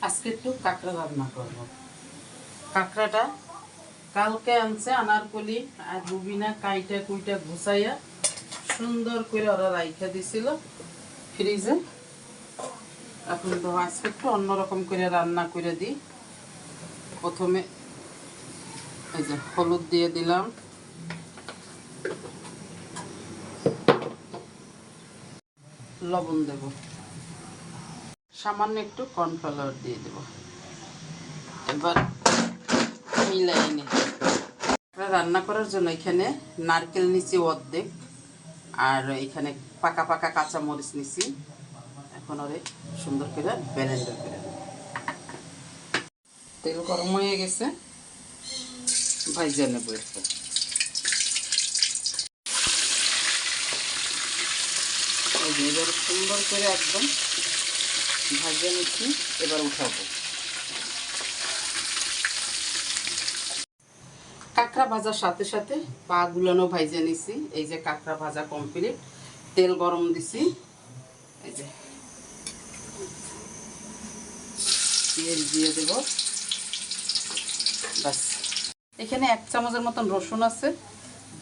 আজকে একটু কাঁকড়া রান্না করব। কাঁকড়াটা কালকে আনছে আনারকলি আর রুবিনা কাইটা কুইটা ঘুষাইয়া সুন্দর করে ওরা রাইখা দিছিল ফ্রিজে। এখন তো আজকে একটু অন্যরকম করে রান্না করে দিই। প্রথমে এই যে হলুদ দিয়ে দিলাম, লবণ দেব, সামান্য একটু কর্নফ্লাওয়ার দিয়ে দেব। এবার মিলাই নিই। রান্না করার জন্য এখানে নারকেল নিচ্ছি অর্ধেক, আর এখানে পাকা পাকা কাঁচা মরিচ নিচ্ছি। এখন ওরে সুন্দর করে ব্লেন্ডার করে দেব। তেল গরম হয়ে গেছে, ভাইজা নেব একটু। এবার সুন্দর করে একদম ভাজা নিচ্ছি, এবার উঠাবো। কাঁকড়া ভাজার সাথে সাথে পা গুলানো ভাজা নিছি। এই যে কাঁকড়া ভাজা কমপ্লিট, তেল গরম দিছি। এই যে পেঁয়াজ দিয়ে দেব। বাস, এখানে 1 চামচের মতন রসুন আছে,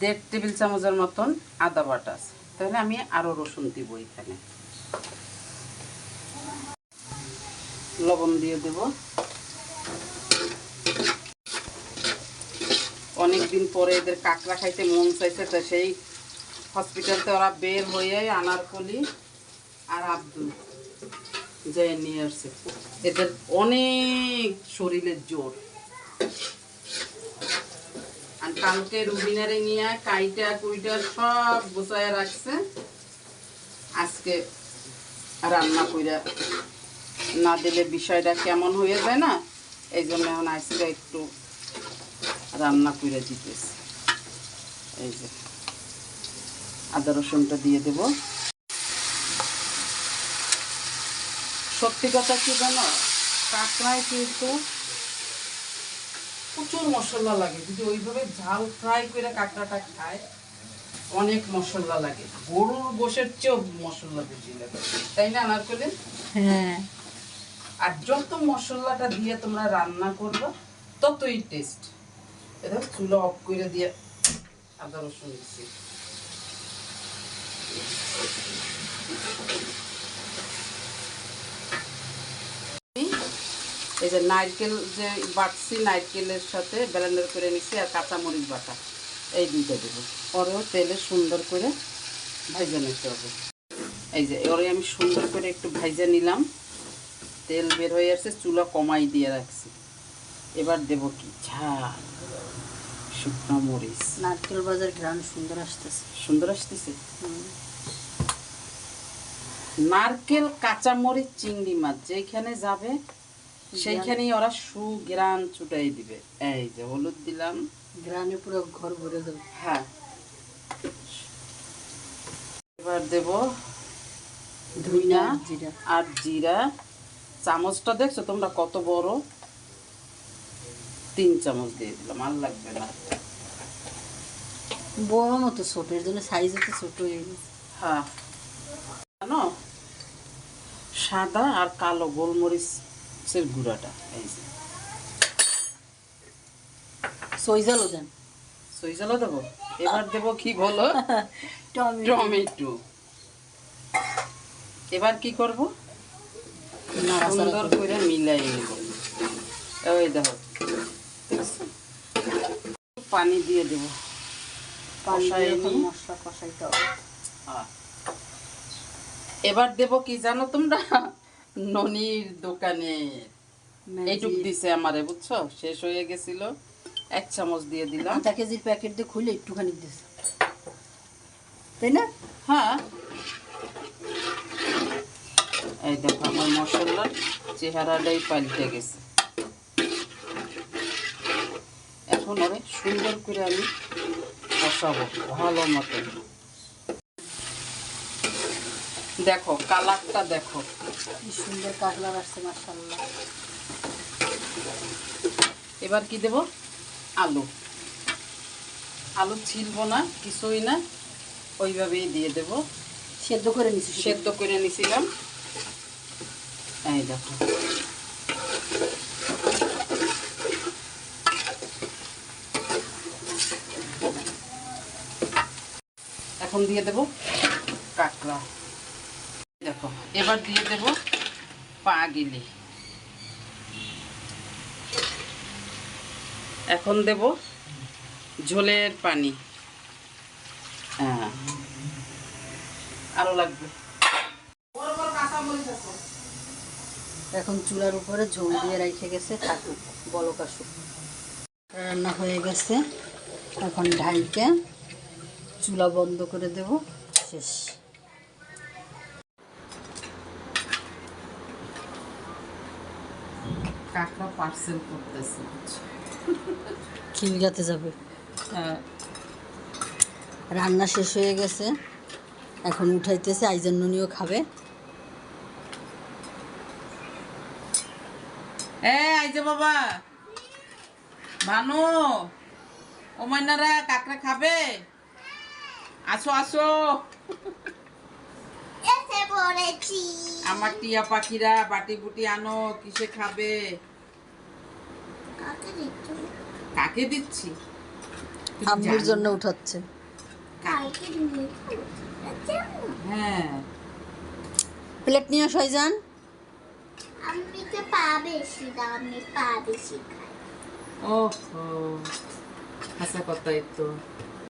1.5 টেবিল চামচের মতন আদা বাটা আছে। তাহলে আমি আরো রসুন দিব এখানে। লবণ দিয়ে দেব। অনেকদিন পরে এদের কাঁকড়া খাইতে মন চাইছে, তো সেই হসপিটালতে ওরা বের হয়ে আনারকলি আর আব্দুল যাই নিয়ে আসছে। এদের অনেক শরীরের জোর। আর কালকে রুবিনারে নিয়ে কাইটা কুইটা সব গোছায় রাখছে। আজকে রান্না কইরা না দিলে বিষয়টা কেমন হয়ে যায় না, এই জন্য এখন আজকে একটু রান্না করে দিতেছি। এই যে আদা রসুনটা দিয়ে দেব। সত্যি কথা কি জানো, কাঁকড়ায় কিন্তু প্রচুর মশলা লাগে। যদি ওইভাবে ঝাল ফ্রাই করে কাঁকড়াটা খায়, অনেক মশলা লাগে। গরুর গোশের চেয়েও মশলা বেশি লাগে, তাই না আনারকলি? হ্যাঁ। আর যত মশলাটা দিয়ে তোমরা রান্না করবে ততই টেস্ট। এটা চুলা অফ করে দিয়ে আদা রসুন দিচ্ছি। এই যে নারকেল যে বাটছি, নারকেলের সাথে ব্লেন্ডার করে নিচ্ছি, আর কাঁচামরিচ বাটা, এই দুইটা দেবো। পরেও তেলে সুন্দর করে ভাজা নিতে হবে। এই যে ওরে আমি সুন্দর করে একটু ভাজা নিলাম, তেল বের হয়ে আসছে, চুলা কমাই দিয়ে রাখছি। এবার দেব কি ঝাল শুকনো মরিচ। নারকেল ভাজার ঘ্রাণ সুন্দর আসতেছে। সুন্দর আসতেছে। নারকেল, কাঁচা মরিচ, চিংড়ি মাছ যেখানে যাবে সেইখানেই ওরা সুগ্রান ছুটাই দিবে। এই যে হলুদ দিলাম, গ্রানে পুরো ঘর ভরে যাবে। হ্যাঁ। এবার দেব ধনিয়া জিরা আর জিরা। চামচটা দেখছো তোমরা কত বড়, 3 চামচ দিয়ে দিলাম, আর লাগবে না। বড় মতো ছোট, এর জন্য সাইজ একটু ছোট হয়ে গেছে। হ্যাঁ, জানো সাদা আর কালো গোলমরিচের গুঁড়াটা। এই যে সইজালও দেন। সইজালও দেবো। এবার দেবো কি বলো, টমেটো। এবার কি করব, সুন্দর করে মিলাই নেব। ওই দেখো, পানি দিয়ে দেব। মশলা কষাইতে হবে। এবার দেব কি জানো তোমরা, ননির দোকানে এইটুক দিছে আমারে, বুঝছো, শেষ হয়ে গেছিল, 1 চামচ দিয়ে দিলাম। 1/2 কেজির প্যাকেট দিয়ে খুলে একটুখানি দিছে, তাই না? হ্যাঁ। এই দেখো আমার মশলার চেহারাটাই পাল্টে গেছে। এখন ওরে সুন্দর করে আমি কষাবো ভালো মতো। দেখো কালারটা দেখো কি সুন্দর কালার আসছে, মাশাআল্লাহ। এবার কি দেব, আলু। আলু ছিলবো না, কিছুই না, ওইভাবেই দিয়ে দেব। সেদ্ধ করে নিছি, সেদ্ধ করে নিছিলাম। এই দেখো এখন দিয়ে দেব কাঁকড়া। দেখো এবার দিয়ে দেব পা গিলি। এখন দেব ঝোলের পানি। হ্যাঁ আরো লাগবে। এখন চুলার উপরে ঝোল দিয়ে রেখে গেছে, থাকুক বলক আসুক। রান্না হয়ে গেছে, এখন ঢাইকে চুলা বন্ধ করে দেব, শেষ। কাঁকড়া পার্সেল করতেছে, খিলগাতে যাবে। হ্যাঁ রান্না শেষ হয়ে গেছে, এখন উঠাইতেছে, আইজান নুনিও খাবে। আইজে বাবা ভানু ও মাইনারা কাঁকড়া খাবে, আসো আসো। আমার টিয়া পাখিরা বাটি বুটি আনো, কিসে খাবে? কাকে দিচ্ছি? তুমি আম্মুর জানো জন্য না? উঠাচ্ছে। হ্যাঁ প্লেট নিয়ে আসো আইজান। আমি তো পা বেশি দাও, আমি পা বেশি খাই। ওহো হাসা কথাই তো।